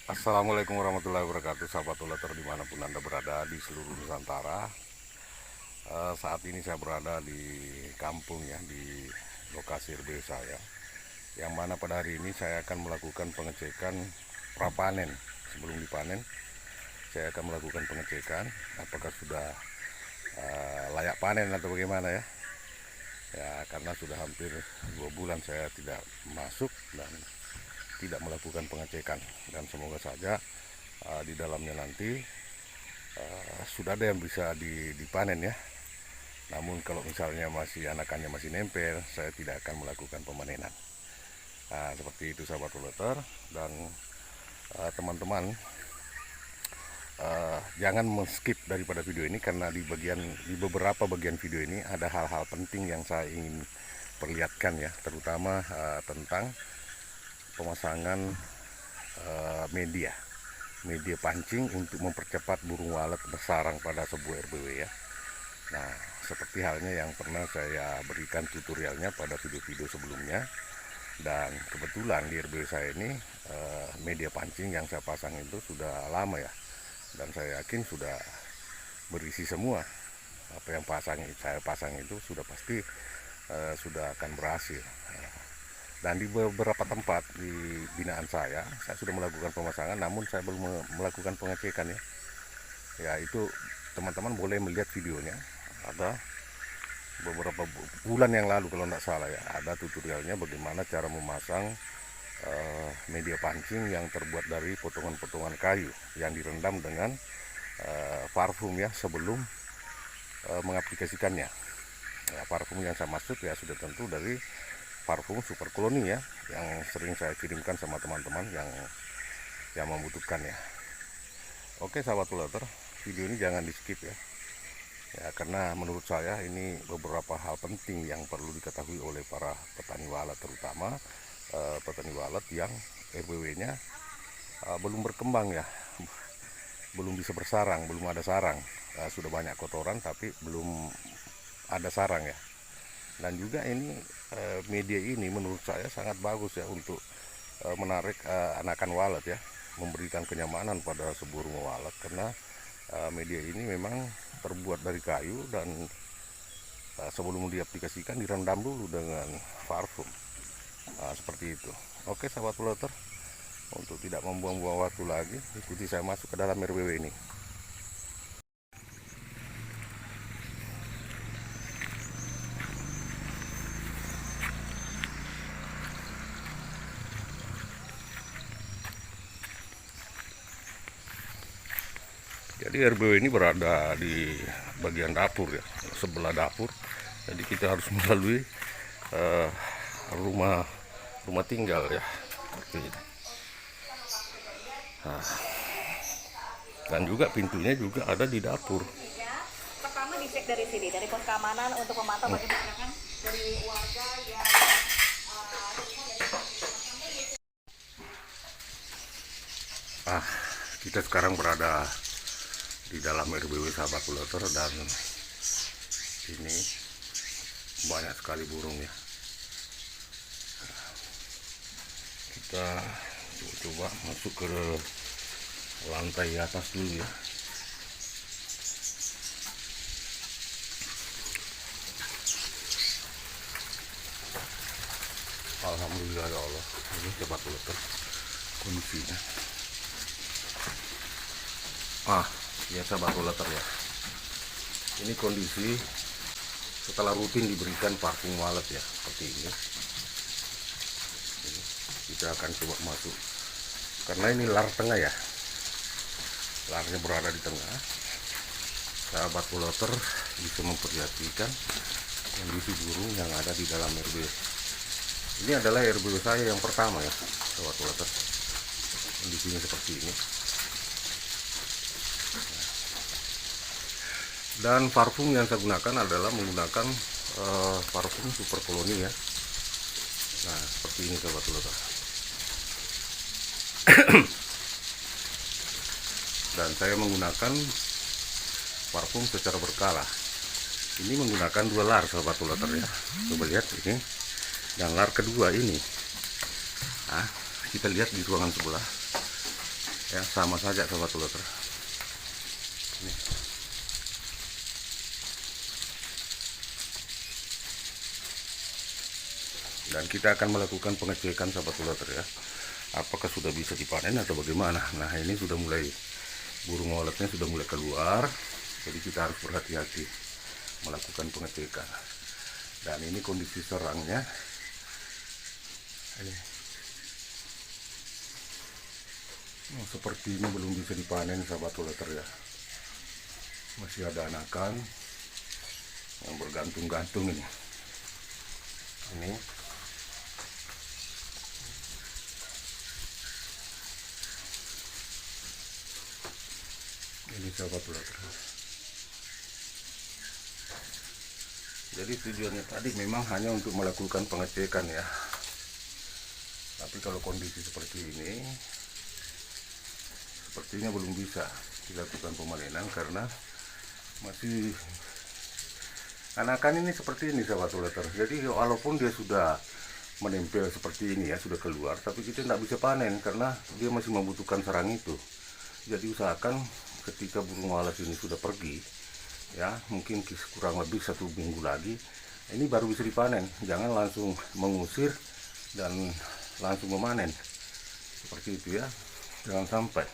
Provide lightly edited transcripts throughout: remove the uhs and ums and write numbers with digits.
Assalamualaikum warahmatullahi wabarakatuh, sahabat uleter dimanapun Anda berada di seluruh Nusantara. Saat ini saya berada di kampung ya, di lokasi RB saya, yang mana pada hari ini saya akan melakukan pengecekan prapanen. Sebelum dipanen, saya akan melakukan pengecekan apakah sudah layak panen atau bagaimana ya. Ya, karena sudah hampir 2 bulan saya tidak masuk dan tidak melakukan pengecekan, dan semoga saja di dalamnya nanti sudah ada yang bisa dipanen ya. Namun kalau misalnya masih anakannya masih nempel, saya tidak akan melakukan pemanenan. Nah, seperti itu sahabat uleter. Dan teman-teman jangan men-skip daripada video ini, karena di beberapa bagian video ini ada hal-hal penting yang saya ingin perlihatkan ya, terutama tentang pemasangan media pancing untuk mempercepat burung walet bersarang pada sebuah RBW ya. Nah, seperti halnya yang pernah saya berikan tutorialnya pada video-video sebelumnya. Dan kebetulan di RBW saya ini media pancing yang saya pasang itu sudah lama ya, dan saya yakin sudah berisi semua. Apa yang saya pasang itu sudah pasti sudah akan berhasil. Dan di beberapa tempat di binaan saya sudah melakukan pemasangan, namun saya belum melakukan pengecekan ya. Ya, itu teman-teman boleh melihat videonya. Ada beberapa bulan yang lalu kalau tidak salah ya, ada tutorialnya bagaimana cara memasang media pancing yang terbuat dari potongan-potongan kayu yang direndam dengan parfum ya sebelum mengaplikasikannya. Ya, parfum yang saya maksud ya sudah tentu dari parfum Super Koloni ya, yang sering saya kirimkan sama teman-teman yang membutuhkan ya. Oke sahabat uleter, video ini jangan di skip ya. Ya, karena menurut saya ini beberapa hal penting yang perlu diketahui oleh para petani walet, terutama petani walet yang RBW-nya belum berkembang ya, belum bisa bersarang, belum ada sarang. Sudah banyak kotoran tapi belum ada sarang ya. Dan juga ini media ini menurut saya sangat bagus ya untuk menarik anakan walet ya, memberikan kenyamanan pada sebuah rumah walet, karena media ini memang terbuat dari kayu dan sebelum diaplikasikan direndam dulu dengan parfum. Seperti itu. Oke sahabat uleter, untuk tidak membuang-buang waktu lagi, ikuti saya masuk ke dalam RBW ini. Jadi RBW ini berada di bagian dapur ya, sebelah dapur. Jadi kita harus melalui rumah tinggal ya. Nah, dan juga pintunya juga ada di dapur. Pertama dicek dari sini, dari pos keamanan untuk memantau bagaimana kan dari warga yang Kita sekarang berada di dalam RBW sahabat uleter, dan ini banyak sekali burung ya. Kita coba masuk ke lantai atas dulu ya. Alhamdulillah ya Allah, ini sahabat uleter kondisinya. Ya sahabat uleter ya, ini kondisi setelah rutin diberikan parfum walet ya, seperti ini. Kita akan coba masuk, karena ini lar tengah ya, larnya berada di tengah. Sahabat uleter bisa memperhatikan kondisi burung yang ada di dalam RBW. Ini adalah RBW saya yang pertama ya sahabat uleter, kondisinya seperti ini. Dan parfum yang saya gunakan adalah menggunakan parfum Super Koloni ya. Nah, seperti ini sahabat uleter. Dan saya menggunakan parfum secara berkala. Ini menggunakan 2 lar sahabat uleter ya. Coba lihat ini. Dan lar kedua ini. Kita lihat di ruangan sebelah. Ya, sama saja sobat loter. Ini. Dan kita akan melakukan pengecekan sobat loter ya. Apakah sudah bisa dipanen atau bagaimana. Nah, ini sudah mulai, burung waletnya sudah mulai keluar. Jadi kita harus berhati-hati melakukan pengecekan. Dan ini kondisi sarangnya. Ini. Oh, seperti ini belum bisa dipanen sahabat loter ya. Masih ada anakan yang bergantung-gantung ini. Ini sahabat loter. Jadi tujuannya tadi memang hanya untuk melakukan pengecekan ya. Tapi kalau kondisi seperti ini, sepertinya belum bisa dilakukan pemanenan karena masih anakan ini seperti ini sahabat loter. Jadi walaupun dia sudah menempel seperti ini ya, sudah keluar, tapi kita tidak bisa panen karena dia masih membutuhkan sarang itu. Jadi usahakan ketika burung walet ini sudah pergi ya, mungkin kurang lebih 1 minggu lagi ini baru bisa dipanen. Jangan langsung mengusir dan langsung memanen seperti itu ya, jangan sampai,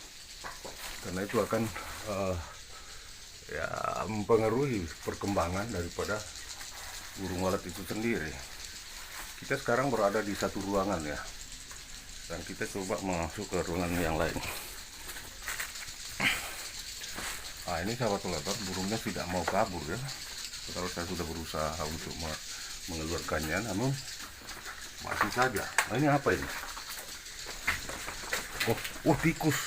karena itu akan ya mempengaruhi perkembangan daripada burung walet itu sendiri. Kita sekarang berada di satu ruangan ya, dan kita coba masuk ke ruangan yang lain. Nah, ini sahabat loter, burungnya tidak mau kabur ya. Kalau saya sudah berusaha untuk mengeluarkannya, namun masih saja. Nah, ini apa ini? Oh, tikus.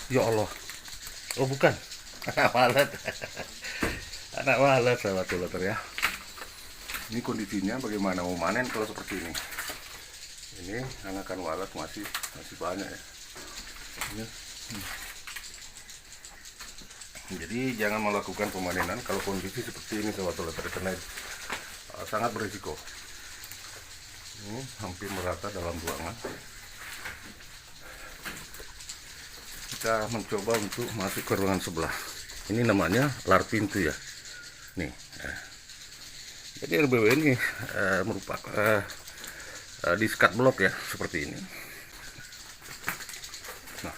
Ya Allah. Oh, bukan. Anak walet. Anak walet sahabat loter ya. Ini kondisinya bagaimana mau manen kalau seperti ini. Ini anakan walet masih banyak ya. Ini. Jadi jangan melakukan pemanenan kalau kondisi seperti ini sahabat loter, karena sangat berisiko. Ini hampir merata dalam ruangan. Kita mencoba untuk masuk ke ruangan sebelah. Ini namanya lar pintu ya. Nih. Jadi RBW ini merupakan di skat blok ya, seperti ini. Nah,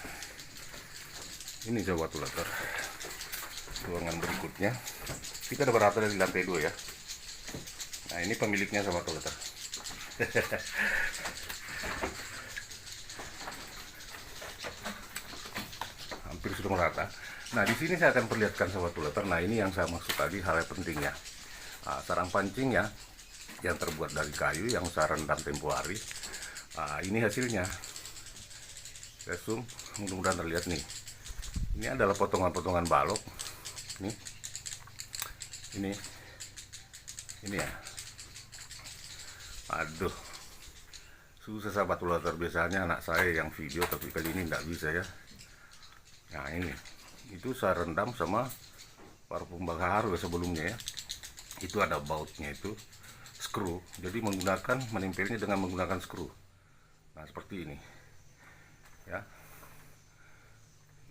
ini sahabat loter. Ruangan berikutnya kita ada berada di lantai 2 ya. Nah, ini pemiliknya sahabat loter. Hampir sudah merata. Nah, di sini saya akan perlihatkan sahabat loter. Nah, ini yang saya maksud tadi, hal yang pentingnya. Nah, sarang pancingnya yang terbuat dari kayu yang saya rendam tempo hari. Nah, ini hasilnya. Saya zoom, mudah-mudahan terlihat nih. Ini adalah potongan-potongan balok. Ini ya. Aduh, susah sahabat loter. Biasanya anak saya yang video, tapi kali ini tidak bisa ya. Nah, ini itu saya rendam sama parfum baharu sebelumnya ya. Itu ada bautnya, itu skru. Jadi menempelnya dengan menggunakan skru. Nah, seperti ini ya.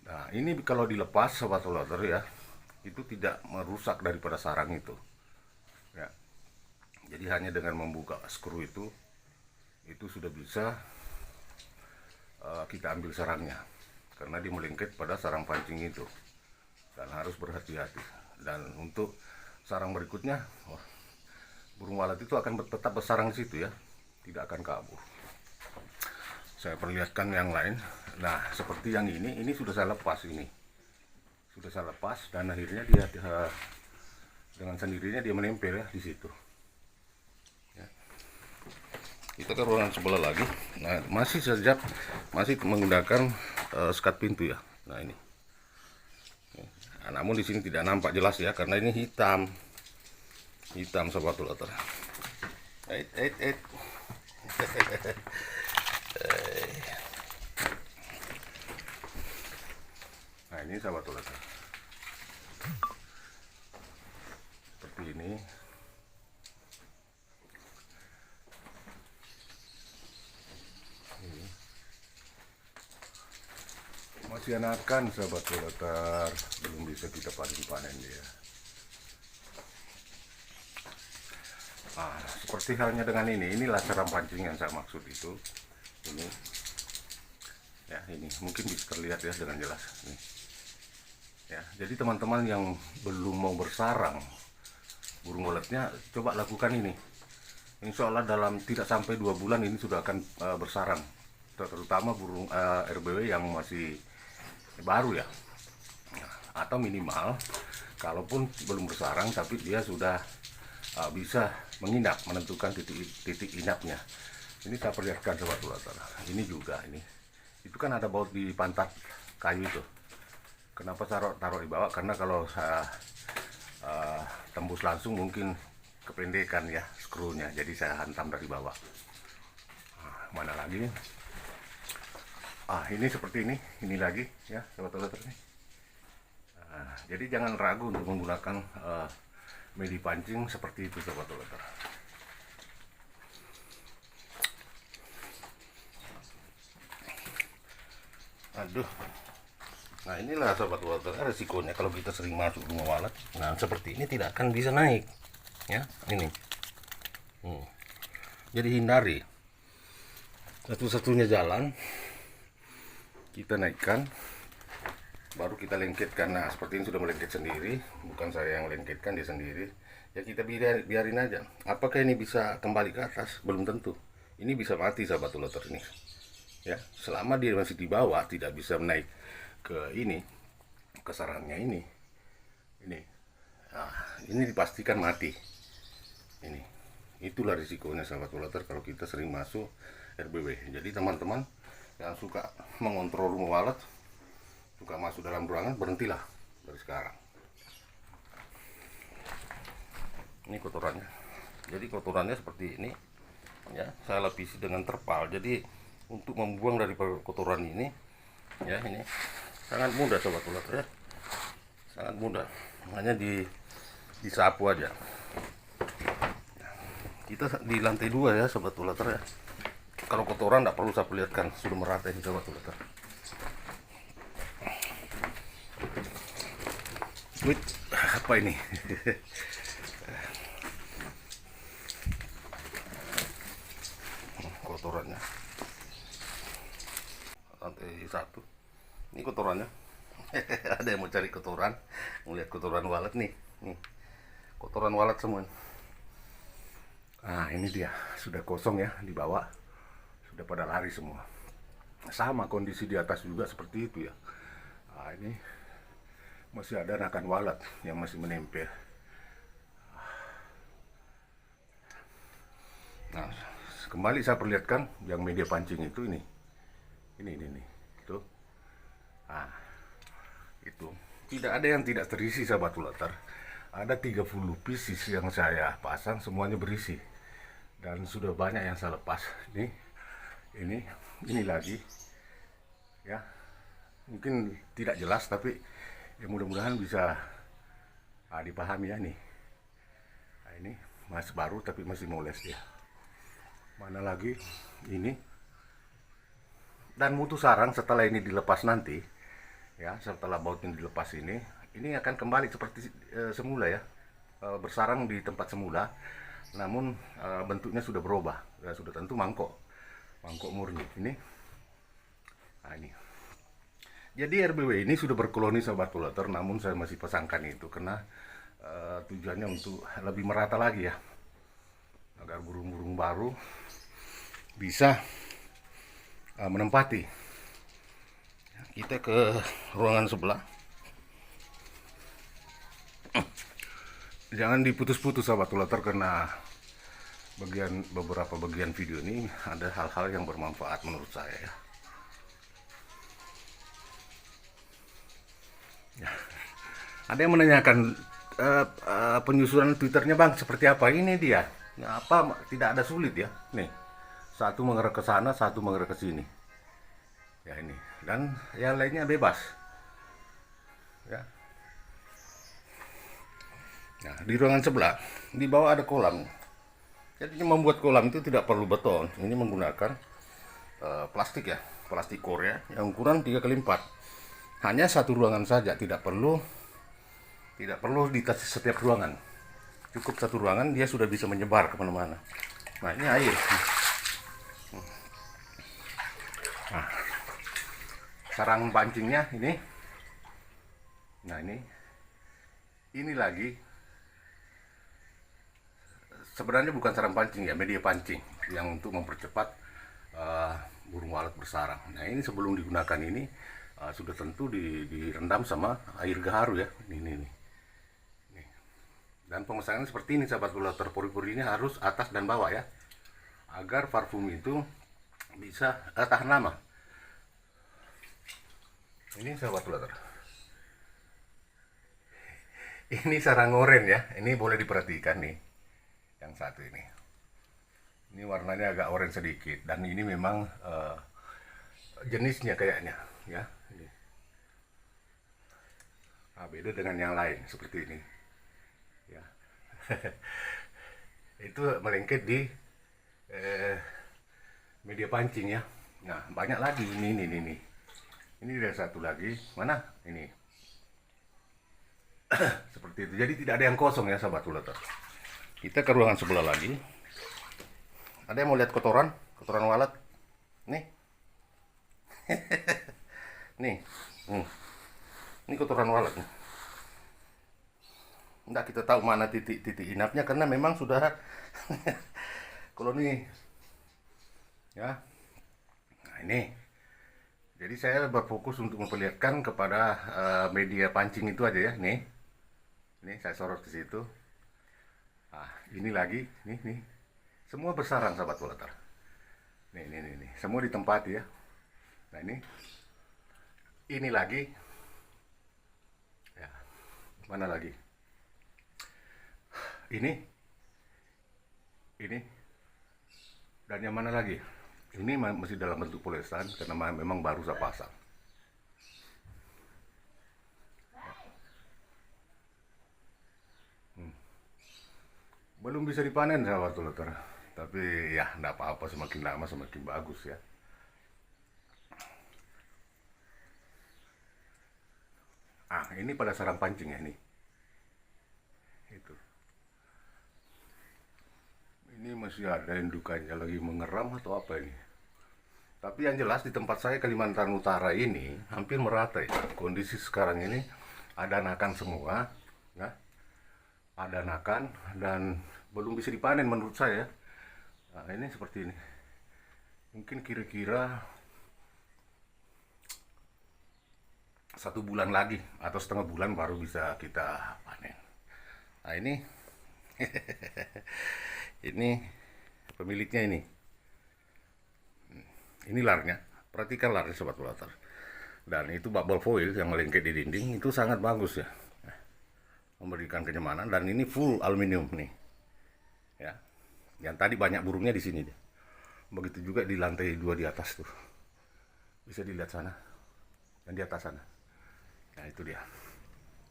Nah, ini kalau dilepas sahabat loter ya, itu tidak merusak daripada sarang itu ya. Jadi hanya dengan membuka skru itu sudah bisa kita ambil sarangnya, karena dia melengket pada sarang pancing itu, dan harus berhati-hati. Dan untuk sarang berikutnya, burung walet itu akan tetap bersarang di situ ya, tidak akan kabur. Saya perlihatkan yang lain. Nah, seperti yang ini sudah saya lepas, dan akhirnya dia dengan sendirinya dia menempel ya di situ ya. Kita ke ruangan sebelah lagi. Nah, masih menggunakan skat pintu ya. Nah, ini namun di sini tidak nampak jelas ya, karena ini hitam sobat loter. Nah, ini sahabat loter, seperti ini. Masih masih anakan sahabat Predator, belum bisa kita panen dia. Seperti halnya dengan inilah cara pancing yang saya maksud itu. Ini ya, ini mungkin bisa terlihat ya dengan jelas nih. Ya, jadi teman-teman yang belum mau bersarang burung waletnya, coba lakukan ini. Insya Allah dalam tidak sampai 2 bulan ini sudah akan bersarang, terutama burung RBW yang masih baru ya. Atau minimal kalaupun belum bersarang tapi dia sudah bisa menginap, menentukan titik inapnya. Ini saya perlihatkan sobat Predator. Ini juga ini. Itu kan ada baut di pantat kayu itu. Kenapa taruh di bawah? Karena kalau saya tembus langsung mungkin kependekan ya skrunya. Jadi saya hantam dari bawah. Mana lagi nih? Ini seperti ini. Ini lagi ya sobat Predator nih. Jadi jangan ragu untuk menggunakan medi pancing seperti itu sobat Predator. Aduh. Nah inilah sobat Predator resikonya kalau kita sering masuk rumah walet. Nah seperti ini tidak akan bisa naik ya, ini jadi hindari. Satu-satunya jalan kita naikkan, baru kita lengketkan. Nah seperti ini sudah melengket sendiri, bukan saya yang lengketkan, dia sendiri ya. Kita biarin aja. Apakah ini bisa kembali ke atas? Belum tentu. Ini bisa mati sahabat Predator ini ya, selama dia masih di bawah tidak bisa naik ke ini, ke sarangnya ini. Nah, ini dipastikan mati. Ini itulah risikonya sahabat Predator kalau kita sering masuk RBW. Jadi teman-teman yang suka mengontrol rumah walet, suka masuk dalam ruangan, berhentilah dari sekarang. Ini kotorannya. Jadi kotorannya seperti ini ya, saya lapisi dengan terpal. Jadi untuk membuang dari kotoran ini ya, ini sangat mudah sobat Predator ya, sangat mudah, hanya disapu aja. Kita di lantai 2 ya sobat Predator ya. Kalau kotoran tidak perlu saya perlihatkan, sudah merata ini sobat Predator. Wait, apa ini? Kotorannya lantai 1. Ini kotorannya. Ada yang mau cari kotoran, melihat kotoran walet nih. Nih, kotoran walet semua. Nah ini dia, sudah kosong ya di bawah, sudah pada lari semua. Sama kondisi di atas juga seperti itu ya. Nah ini masih ada anakan walet yang masih menempel. Nah kembali saya perlihatkan yang media pancing itu ini itu. Nah itu tidak ada yang tidak terisi sahabat Predator. Ada 30 pieces yang saya pasang, semuanya berisi. Dan sudah banyak yang saya lepas. Ini lagi ya. Mungkin tidak jelas tapi ya mudah-mudahan bisa dipahami ya nih. Nah, ini masih baru tapi masih moles dia. Mana lagi ini. Dan mutu sarang setelah ini dilepas nanti ya, setelah bautnya dilepas ini akan kembali seperti semula ya, bersarang di tempat semula, namun bentuknya sudah berubah ya, sudah tentu mangkok murni ini. Nah ini jadi RBW ini sudah berkoloni sahabat Predator, namun saya masih pasangkan itu karena tujuannya untuk lebih merata lagi ya, agar burung-burung baru bisa menempati. Kita ke ruangan sebelah. Jangan diputus-putus sahabat Predator, karena beberapa bagian video ini ada hal-hal yang bermanfaat menurut saya ya. Ada yang menanyakan penyusunan Twitternya bang seperti apa? Ini dia. Apa tidak ada sulit ya. Nih, satu mengarah ke sana, satu mengarah ke sini. Ya ini, dan yang lainnya bebas. Ya. Nah, di ruangan sebelah, di bawah ada kolam. Jadi membuat kolam itu tidak perlu beton. Ini menggunakan plastik ya, plastik Korea yang ukuran 3x4. hanya satu ruangan saja, tidak perlu di setiap ruangan. Cukup satu ruangan dia sudah bisa menyebar kemana-mana. Nah ini air. Nah, sarang pancingnya ini. Nah ini lagi. Sebenarnya bukan sarang pancing ya, media pancing yang untuk mempercepat burung walet bersarang. Nah ini sebelum digunakan ini sudah tentu direndam sama air gaharu ya. Ini. Dan pemasangan seperti ini sahabat bulater, pori-pori ini harus atas dan bawah ya, agar parfum itu bisa tahan lama. Ini sahabat bulater, ini sarang oren ya, ini boleh diperhatikan nih, yang satu ini warnanya agak oren sedikit, dan ini memang jenisnya kayaknya ya. Nah, beda dengan yang lain seperti ini ya. Itu melengket di media pancing ya. Nah banyak lagi ini ada satu lagi, mana ini. Seperti itu, jadi tidak ada yang kosong ya sahabat bulater. Kita ke ruangan sebelah lagi. Ada yang mau lihat kotoran walet nih? Nih ini kotoran walet nih. Nggak kita tahu mana titik inapnya karena memang sudah koloni ya. Nah ini, jadi saya berfokus untuk memperlihatkan kepada media pancing itu aja ya. Nih saya sorot ke situ. Nah ini lagi nih semua bersarang sahabat bulater. Nih semua ditempati ya. Nah ini lagi ya, mana lagi ini dan yang mana lagi, ini masih dalam bentuk polesan karena memang baru saya pasang. Belum bisa dipanen sahabat bulater, tapi ya enggak apa-apa, semakin lama semakin bagus ya. Ini pada sarang pancing ya, itu. Ini masih ada indukannya lagi mengeram atau apa ini. Tapi yang jelas di tempat saya Kalimantan Utara ini hampir merata ya. Kondisi sekarang ini ada anakan semua ya. Ada anakan dan belum bisa dipanen menurut saya. Nah ini seperti ini. Mungkin kira-kira 1 bulan lagi atau setengah bulan baru bisa kita panen. Nah ini ini pemiliknya ini larnya, perhatikan larnya sobat bulater. Dan itu bubble foil yang melengket di dinding itu sangat bagus ya, memberikan kenyamanan. Dan ini full aluminium nih ya, yang tadi banyak burungnya di sini. Begitu juga di lantai 2 di atas tuh, bisa dilihat sana dan di atas sana. Nah itu dia.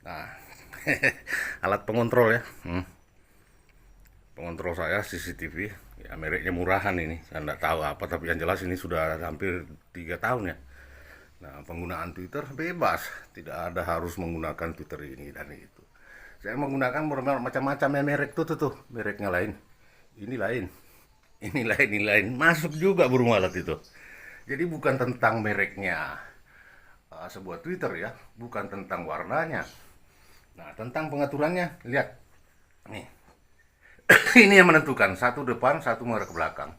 Nah alat pengontrol ya. Pengontrol saya CCTV ya, mereknya murahan ini, saya nggak tahu apa, tapi yang jelas ini sudah hampir 3 tahun ya. Nah penggunaan Twitter bebas, tidak ada harus menggunakan Twitter ini dan itu. Saya menggunakan macam-macam ya, merek tuh mereknya lain, ini lain, masuk juga burung walet itu. Jadi bukan tentang mereknya sebuah Twitter ya, bukan tentang warnanya. Nah tentang pengaturannya, lihat nih. Ini yang menentukan, satu depan, satu mengarah ke belakang,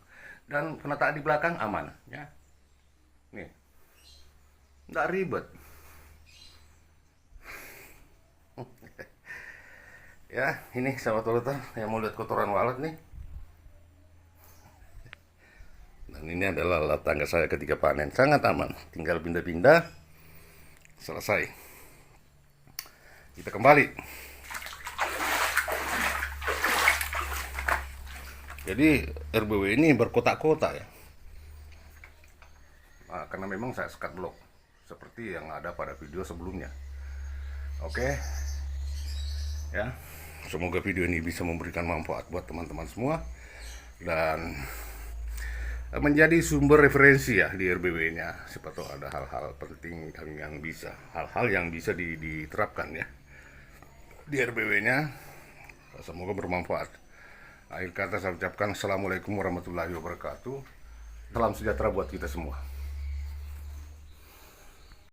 dan penataan di belakang aman ya. Nih nggak ribet ya. Ini sahabat bulater yang mau lihat kotoran walet nih, dan ini adalah alat tangga saya ketika panen, sangat aman, tinggal pindah-pindah, selesai. Kita kembali. Jadi RBW ini berkotak-kotak ya. Nah, karena memang saya sekat blok seperti yang ada pada video sebelumnya. Oke ya, semoga video ini bisa memberikan manfaat buat teman-teman semua. Dan menjadi sumber referensi ya di RBW-nya. Siapa tahu ada hal-hal penting hal-hal yang bisa diterapkan ya di RBW-nya. Semoga bermanfaat. Akhir kata saya ucapkan Assalamualaikum warahmatullahi wabarakatuh. Salam sejahtera buat kita semua.